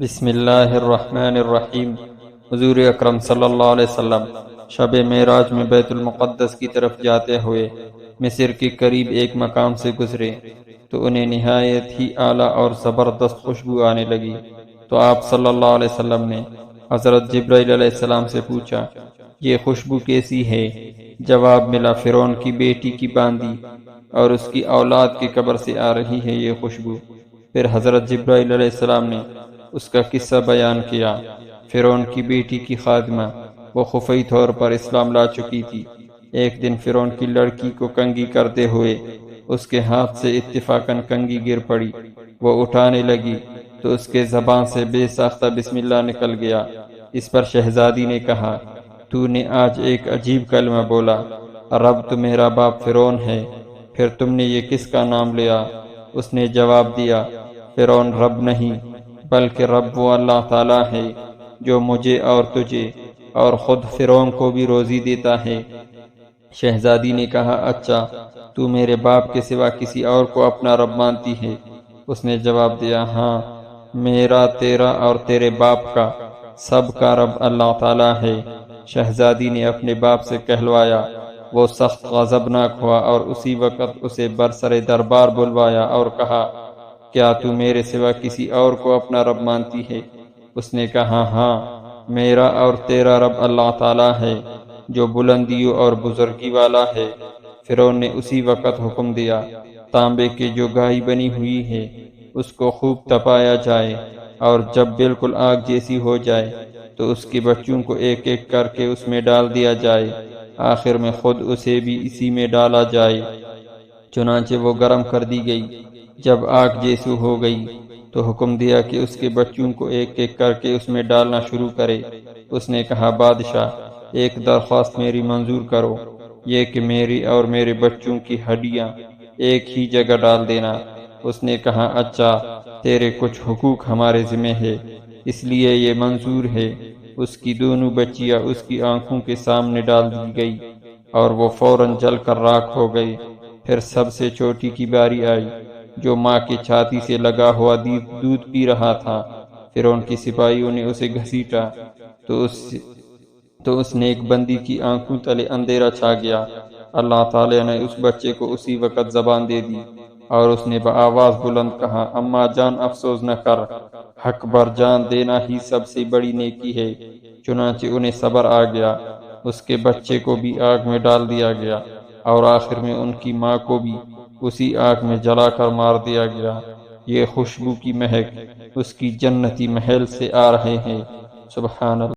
بسم اللہ الرحمن الرحیم۔ حضور اکرم صلی اللہ علیہ وسلم شب معراج میں بیت المقدس کی طرف جاتے ہوئے مصر کے قریب ایک مقام سے گزرے تو انہیں نہایت ہی اعلیٰ اور زبردست خوشبو آنے لگی، تو آپ صلی اللہ علیہ وسلم نے حضرت جبرائیل علیہ السلام سے پوچھا، یہ خوشبو کیسی ہے؟ جواب ملا، فرعون کی بیٹی کی باندی اور اس کی اولاد کی قبر سے آ رہی ہے یہ خوشبو۔ پھر حضرت جبرائیل علیہ السلام نے اس کا قصہ بیان کیا۔ فرعون کی بیٹی کی خادمہ، وہ خفی طور پر اسلام لا چکی تھی۔ ایک دن فرعون کی لڑکی کو کنگھی کرتے ہوئے اس کے ہاتھ سے اتفاقاً کنگھی گر پڑی۔ وہ اٹھانے لگی تو اس کے زبان سے بے ساختہ بسم اللہ نکل گیا۔ اس پر شہزادی نے کہا، تو نے آج ایک عجیب کلمہ بولا، رب تو میرا باپ فرعون ہے، پھر تم نے یہ کس کا نام لیا؟ اس نے جواب دیا، فرعون رب نہیں بلکہ رب وہ اللہ تعالیٰ ہے جو مجھے اور تجھے اور خود فرعون کو بھی روزی دیتا ہے۔ شہزادی نے کہا، اچھا تو میرے باپ کے سوا کسی اور کو اپنا رب مانتی ہے؟ اس نے جواب دیا، ہاں، میرا، تیرا اور تیرے باپ کا، سب کا رب اللہ تعالیٰ ہے۔ شہزادی نے اپنے باپ سے کہلوایا۔ وہ سخت غضبناک ہوا اور اسی وقت اسے برسر دربار بلوایا اور کہا، کیا تو میرے سوا کسی اور کو اپنا رب مانتی ہے؟ اس نے کہا، ہاں، میرا اور تیرا رب اللہ تعالیٰ ہے جو بلندیوں اور بزرگی والا ہے۔ فرعون نے اسی وقت حکم دیا، تانبے کی جو گائے بنی ہوئی ہے اس کو خوب تپایا جائے، اور جب بالکل آگ جیسی ہو جائے تو اس کے بچوں کو ایک ایک کر کے اس میں ڈال دیا جائے، آخر میں خود اسے بھی اسی میں ڈالا جائے۔ چنانچہ وہ گرم کر دی گئی۔ جب آگ جیسو ہو گئی تو حکم دیا کہ اس کے بچوں کو ایک ایک کر کے اس میں ڈالنا شروع کرے۔ اس نے کہا، بادشاہ، ایک درخواست میری منظور کرو، یہ کہ میری اور میرے بچوں کی ہڈیاں ایک ہی جگہ ڈال دینا۔ اس نے کہا، اچھا، تیرے کچھ حقوق ہمارے ذمہ ہے، اس لیے یہ منظور ہے۔ اس کی دونوں بچیاں اس کی آنکھوں کے سامنے ڈال دی گئی اور وہ فوراً جل کر راکھ ہو گئی۔ پھر سب سے چھوٹی کی باری آئی جو ماں کی چھاتی سے لگا ہوا دودھ پی رہا تھا۔ فرعون کی سپاہیوں نے اسے گھسیٹا تو اس نیک بندی کی آنکھوں تلے اندھیرا چھا گیا۔ اللہ تعالی نے اس بچے کو اسی وقت زبان دے دی اور اس نے بآواز بلند کہا، اماں جان افسوس نہ کر، حق بر جان دینا ہی سب سے بڑی نیکی ہے۔ چنانچہ انہیں صبر آ گیا، اس کے بچے کو بھی آگ میں ڈال دیا گیا اور آخر میں ان کی ماں کو بھی اسی آگ میں جلا کر مار دیا گیا۔ یہ خوشبو کی مہک اس کی جنتی محل سے آ رہے ہیں۔ سبحان اللہ۔